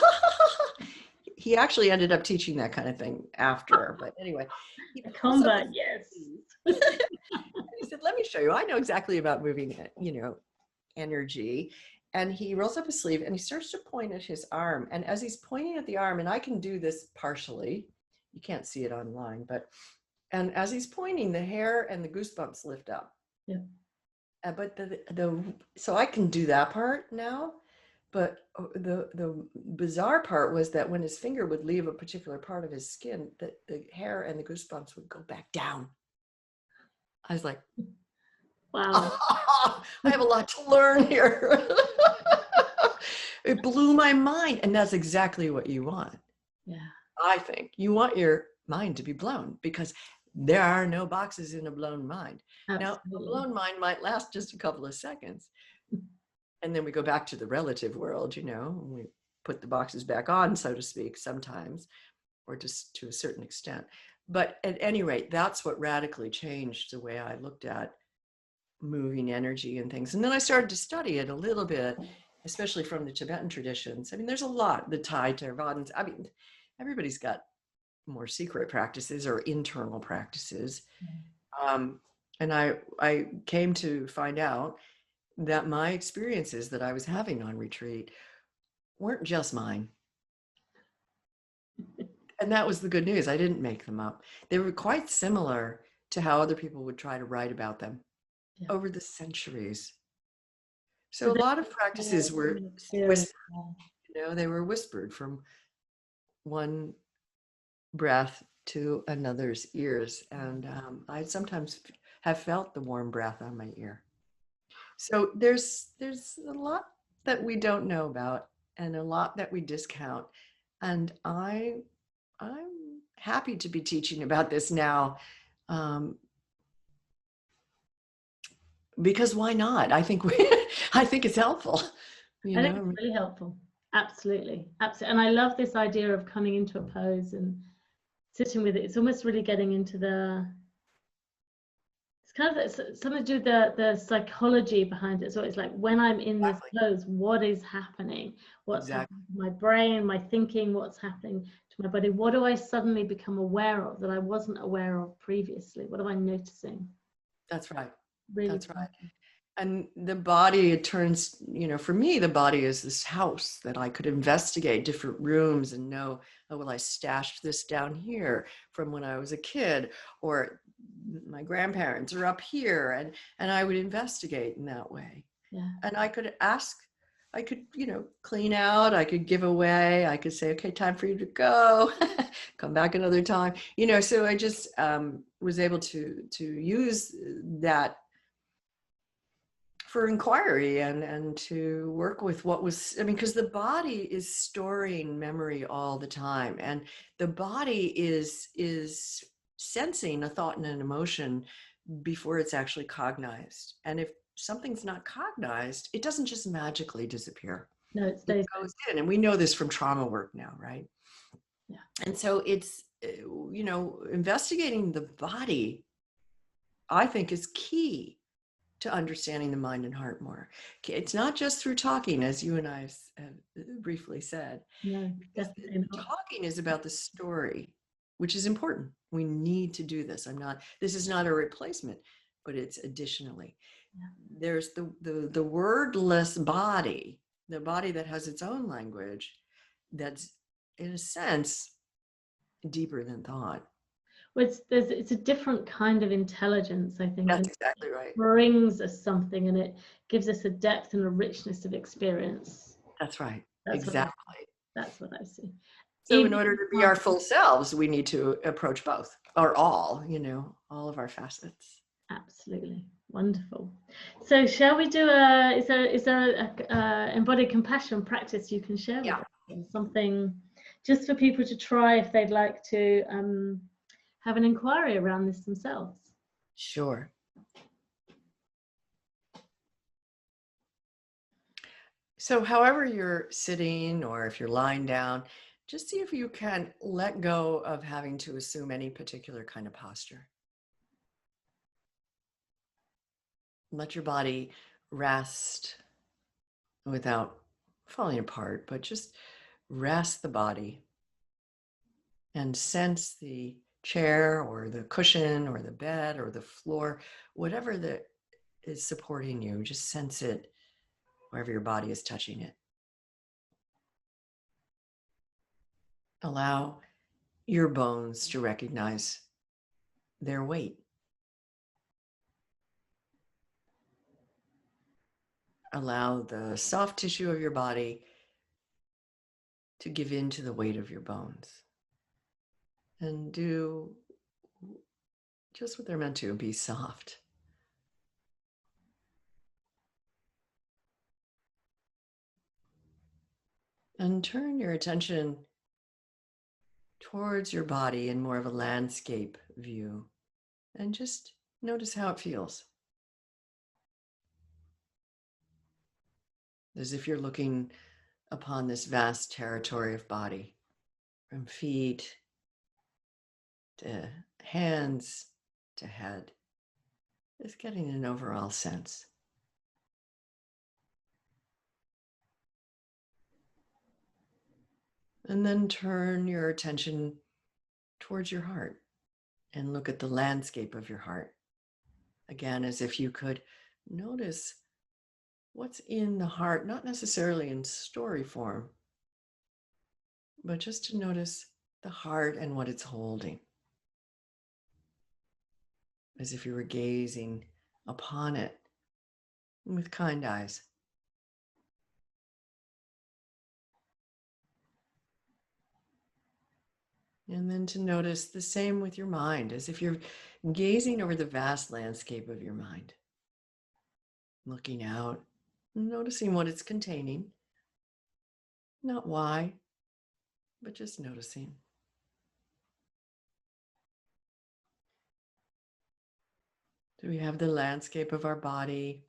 he actually ended up teaching that kind of thing after. But anyway, he
A
pulls up
combo,
his
yes.
sleeve. He said, "Let me show you. I know exactly about moving, energy." And he rolls up his sleeve and he starts to point at his arm. And as he's pointing at the arm, and I can do this partially, you can't see it online, and as he's pointing, the hair and the goosebumps lift up.
Yeah.
But so I can do that part now. But the bizarre part was that when his finger would leave a particular part of his skin, the hair and the goosebumps would go back down. I was like,
wow.
I have a lot to learn here. It blew my mind. And that's exactly what you want.
Yeah.
I think you want your mind to be blown, because there are no boxes in a blown mind.
Absolutely.
Now, a blown mind might last just a couple of seconds. And then we go back to the relative world, we put the boxes back on, so to speak, sometimes, or just to a certain extent. But at any rate, that's what radically changed the way I looked at moving energy and things. And then I started to study it a little bit, especially from the Tibetan traditions. I mean, there's a lot, the Thai Theravadins. I mean, everybody's got more secret practices or internal practices. And I came to find out that my experiences that I was having on retreat weren't just mine. And that was the good news. I didn't make them up. They were quite similar to how other people would try to write about them over the centuries. So a lot of practices were whispered, they were whispered from one breath to another's ears. And I sometimes have felt the warm breath on my ear. So there's a lot that we don't know about and a lot that we discount. And I'm happy to be teaching about this now, because why not? I think I think it's helpful.
I think it's really helpful. Absolutely. Absolutely. And I love this idea of coming into a pose and sitting with it. It's almost really getting into it's kind of something to do with the psychology behind it. So it's like, when I'm in this pose, what is happening? What's happening to my brain, my thinking, what's happening to my body? What do I suddenly become aware of that I wasn't aware of previously? What am I noticing?
That's right.
Really.
That's right. And the body, it turns, for me, the body is this house that I could investigate different rooms and know, oh, well, I stashed this down here from when I was a kid, or my grandparents are up here, and I would investigate in that way.
Yeah.
And I could ask, I could, clean out, I could give away, I could say, okay, time for you to go, come back another time, so I just was able to use that for inquiry and to work with what was, because the body is storing memory all the time, and the body is sensing a thought and an emotion before it's actually cognized. And if something's not cognized, it doesn't just magically disappear.
No,
it goes in, and we know this from trauma work now, right?
Yeah.
And so it's, investigating the body, I think, is key to understanding the mind and heart more. It's not just through talking, as you and I have briefly said.
No, definitely not.
Talking is about the story, which is important. We need to do this. This is not a replacement, but it's additionally. Yeah. There's the wordless body, the body that has its own language, that's, in a sense, deeper than thought.
Well, it's a different kind of intelligence, I think.
That's exactly right.
It brings us something, and it gives us a depth and a richness of experience.
That's right. Exactly.
That's what I see.
So in order to be our full selves, we need to approach both, or all of our facets.
Absolutely. Wonderful. So shall we do is there a embodied compassion practice you can share with us? Something just for people to try if they'd like to have an inquiry around this themselves?
Sure. So however you're sitting, or if you're lying down, just see if you can let go of having to assume any particular kind of posture. Let your body rest without falling apart, but just rest the body. and sense the chair or the cushion or the bed or the floor, whatever that is supporting you, just sense it wherever your body is touching it. Allow your bones to recognize their weight. Allow the soft tissue of your body to give in to the weight of your bones. And do just what they're meant to, be soft. And turn your attention towards your body in more of a landscape view. And just notice how it feels. As if you're looking upon this vast territory of body, from feet to hands to head, just getting an overall sense. And then turn your attention towards your heart and look at the landscape of your heart. Again, as if you could notice what's in the heart, not necessarily in story form, but just to notice the heart and what it's holding. As if you were gazing upon it with kind eyes. And then to notice the same with your mind, as if you're gazing over the vast landscape of your mind. Looking out, noticing what it's containing. Not why, but just noticing. So we have the landscape of our body,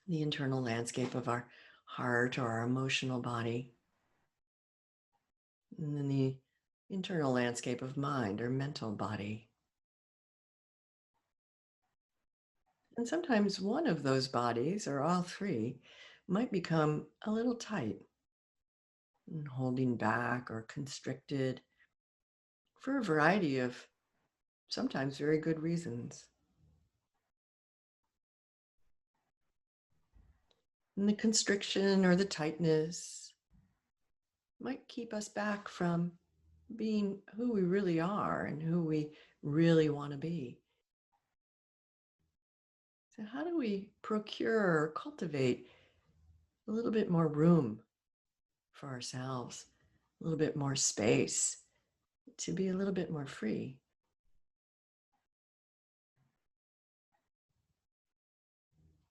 the internal landscape of our heart or our emotional body, and then the internal landscape of mind or mental body. And sometimes one of those bodies, or all three, might become a little tight and holding back or constricted for a variety of sometimes very good reasons. And the constriction or the tightness might keep us back from being who we really are and who we really want to be. So how do we procure or cultivate a little bit more room for ourselves, a little bit more space to be a little bit more free?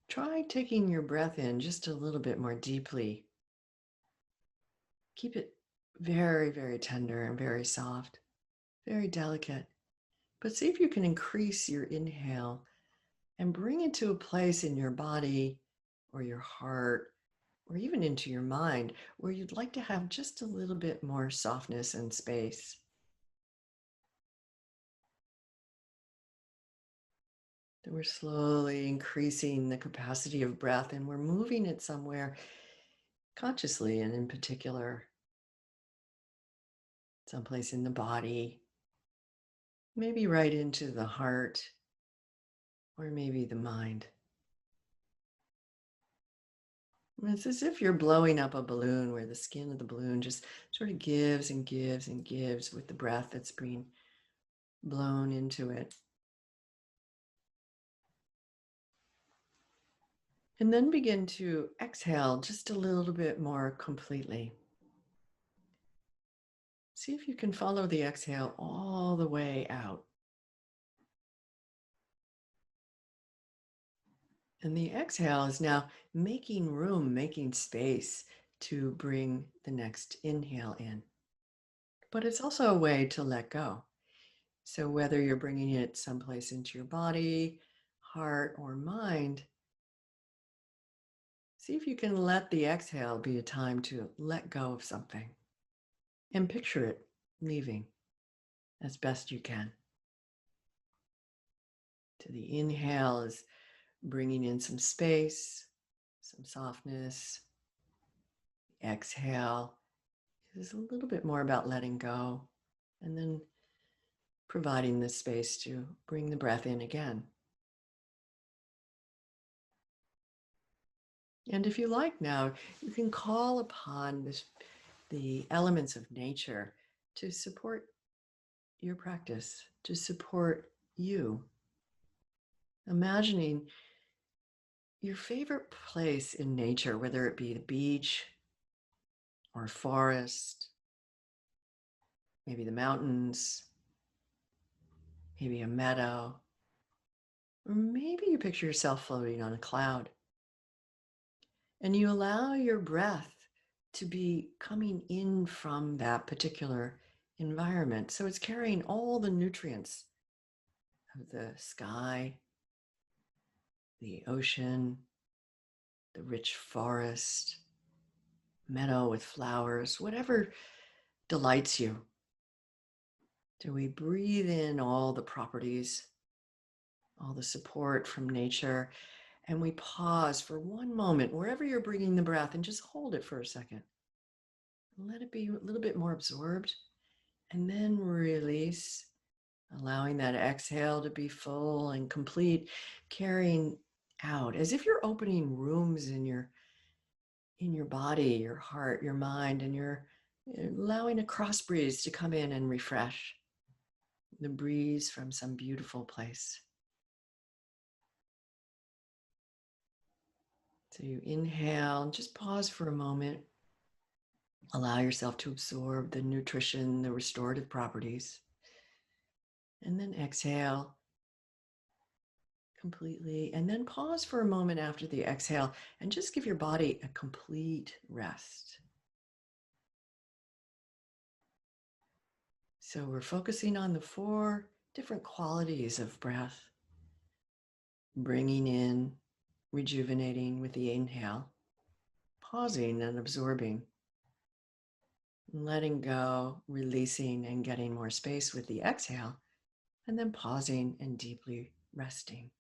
Try taking your breath in just a little bit more deeply. Keep it very, very tender and very soft, very delicate. But see if you can increase your inhale and bring it to a place in your body or your heart or even into your mind where you'd like to have just a little bit more softness and space. That we're slowly increasing the capacity of breath and we're moving it somewhere consciously and in particular, someplace in the body, maybe right into the heart or maybe the mind. It's as if you're blowing up a balloon where the skin of the balloon just sort of gives and gives and gives with the breath that's being blown into it. And then begin to exhale just a little bit more completely. See if you can follow the exhale all the way out. And the exhale is now making room, making space to bring the next inhale in. But it's also a way to let go. So whether you're bringing it someplace into your body, heart, or mind, see if you can let the exhale be a time to let go of something and picture it leaving as best you can. So the inhale is bringing in some space, some softness. The exhale is a little bit more about letting go. And then providing the space to bring the breath in again. And if you like now, you can call upon the elements of nature to support your practice, to support you. Imagining your favorite place in nature, whether it be the beach or forest, maybe the mountains, maybe a meadow, or maybe you picture yourself floating on a cloud. And you allow your breath to be coming in from that particular environment. So it's carrying all the nutrients of the sky, the ocean, the rich forest, meadow with flowers, whatever delights you. Do we breathe in all the properties, all the support from nature, and we pause for one moment wherever you're bringing the breath and just hold it for a second. Let it be a little bit more absorbed, and then release, allowing that exhale to be full and complete, carrying out as if you're opening rooms in your body, your heart, your mind, and you're allowing a cross breeze to come in and refresh the breeze from some beautiful place. So you inhale, just pause for a moment. Allow yourself to absorb the nutrition, the restorative properties. And then exhale completely. And then pause for a moment after the exhale and just give your body a complete rest. So we're focusing on the 4 different qualities of breath. Bringing in, rejuvenating with the inhale, pausing and absorbing, letting go, releasing and getting more space with the exhale, and then pausing and deeply resting.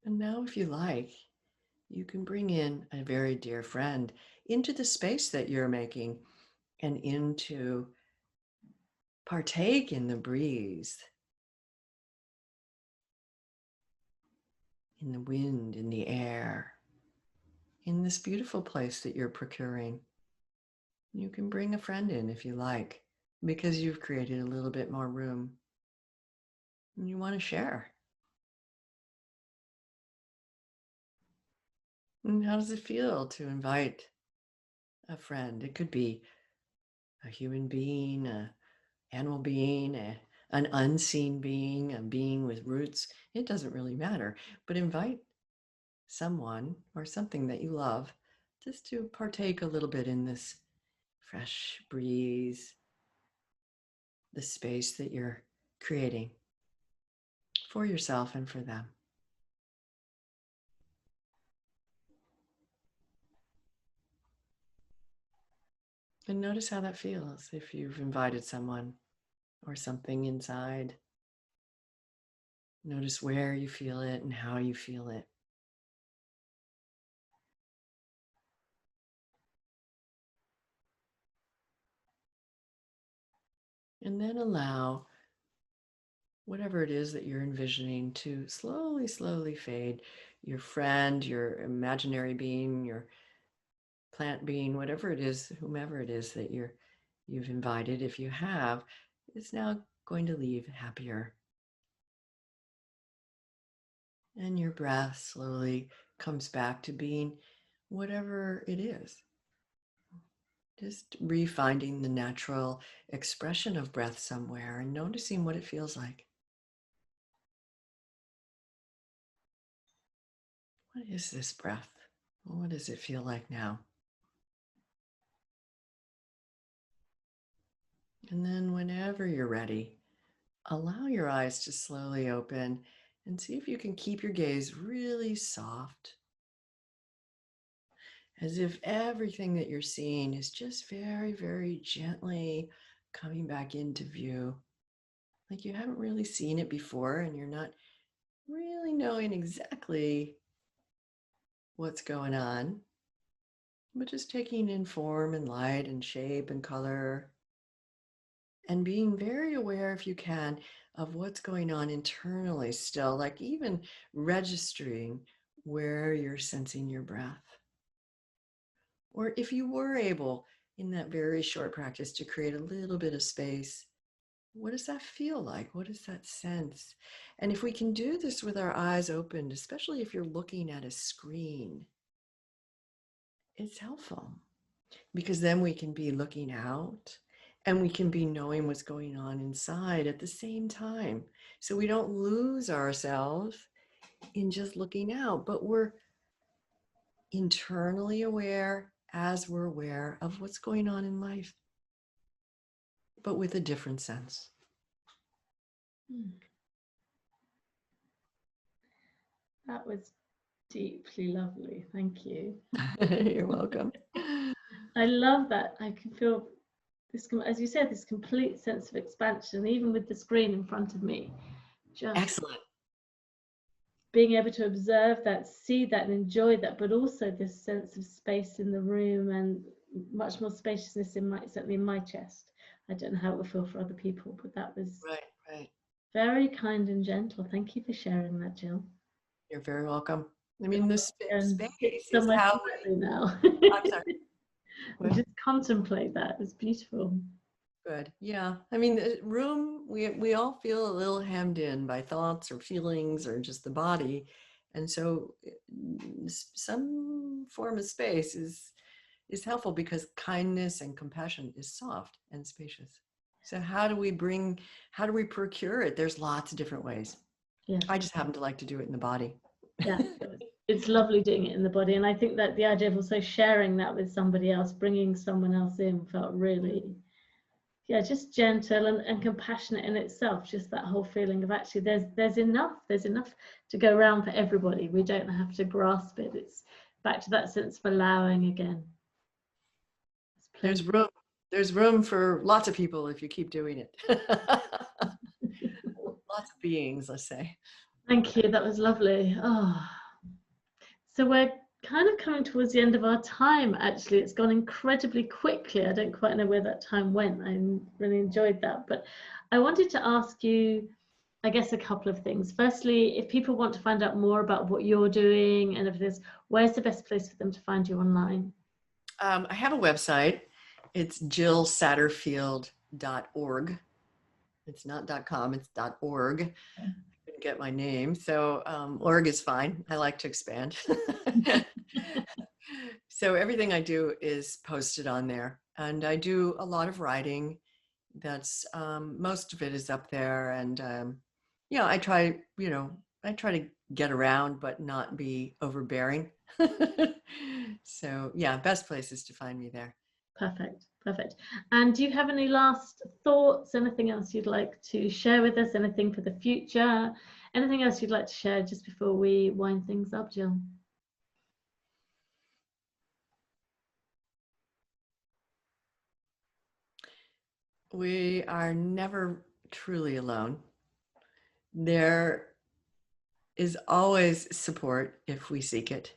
And now, if you like, you can bring in a very dear friend into the space that you're making and into partake in the breeze, in the wind, in the air, in this beautiful place that you're procuring. You can bring a friend in if you like, because you've created a little bit more room and you want to share. And how does it feel to invite a friend? It could be a human being, an animal being, an unseen being, a being with roots. It doesn't really matter, but invite someone or something that you love just to partake a little bit in this fresh breeze, the space that you're creating for yourself and for them. And notice how that feels if you've invited someone or something inside. Notice where you feel it and how you feel it. And then allow whatever it is that you're envisioning to slowly, slowly fade. Your friend, your imaginary being, your plant being, whatever it is, whomever it is that you've invited, if you have, is now going to leave happier. And your breath slowly comes back to being whatever it is. Just refinding the natural expression of breath somewhere and noticing what it feels like. What is this breath? What does it feel like now? And then whenever you're ready, allow your eyes to slowly open and see if you can keep your gaze really soft. as if everything that you're seeing is just very, very gently coming back into view. Like you haven't really seen it before and you're not really knowing exactly what's going on, but just taking in form and light and shape and color and being very aware, if you can, of what's going on internally still, like even registering where you're sensing your breath. Or if you were able in that very short practice to create a little bit of space, what does that feel like? What does that sense? And if we can do this with our eyes opened, especially if you're looking at a screen, it's helpful because then we can be looking out and we can be knowing what's going on inside at the same time. So we don't lose ourselves in just looking out, but we're internally aware as we're aware of what's going on in life, but with a different sense.
That was deeply lovely. Thank you.
You're welcome.
I love that. I can feel this, as you said, this complete sense of expansion, even with the screen in front of me. Just
excellent.
Being able to observe that, see that, and enjoy that, but also this sense of space in the room and much more spaciousness in certainly in my chest. I don't know how it will feel for other people, but that was
right.
Very kind and gentle. Thank you for sharing that, Jill.
You're very welcome. I mean, the space is
somewhere
how
we now.
I'm sorry.
Just contemplate that. It's beautiful.
Good. Yeah. I mean, the room, we all feel a little hemmed in by thoughts or feelings or just the body. And so some form of space is helpful because kindness and compassion is soft and spacious. So how do we procure it? There's lots of different ways.
Yeah.
I just happen to like to do it in the body.
Yeah. It's lovely doing it in the body. And I think that the idea of also sharing that with somebody else, bringing someone else in, felt really, just gentle and compassionate in itself. Just that whole feeling of actually there's enough to go around for everybody. We don't have to grasp it. It's back to that sense of allowing again.
There's room for lots of people if you keep doing it. Lots of beings, let's say.
Thank you. That was lovely. So we're kind of coming towards the end of our time. Actually, it's gone incredibly quickly. I don't quite know where that time went. I really enjoyed that. But I wanted to ask you, I guess, a couple of things. Firstly, if people want to find out more about what you're doing and everything, where's the best place for them to find you online?
I have a website. It's jillsatterfield.org. It's not .com, it's .org. I couldn't get my name, so org is fine. I like to expand. So everything I do is posted on there, and I do a lot of writing. That's most of it is up there, and I try to get around but not be overbearing. So yeah, best place is to find me there.
Perfect. And do you have any last thoughts, anything else you'd like to share with us, anything for the future, anything else you'd like to share just before we wind things up, Jill?
We are never truly alone. There is always support if we seek it,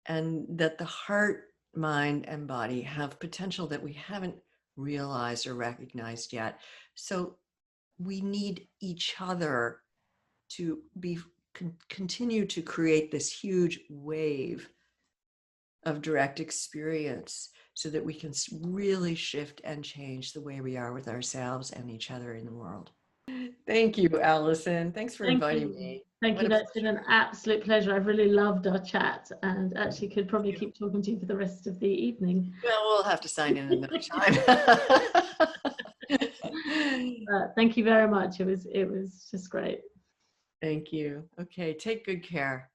and that the heart, mind, and body have potential that we haven't realized or recognized yet. So we need each other to continue to create this huge wave of direct experience so that we can really shift and change the way we are with ourselves and each other in the world. Thank you, Allison. Thanks for inviting me.
Thank you. That's been an absolute pleasure. I've really loved our chat and actually could probably keep talking to you for the rest of the evening.
Well, we'll have to sign in another time.
Thank you very much. It was just great.
Thank you. Okay, take good care.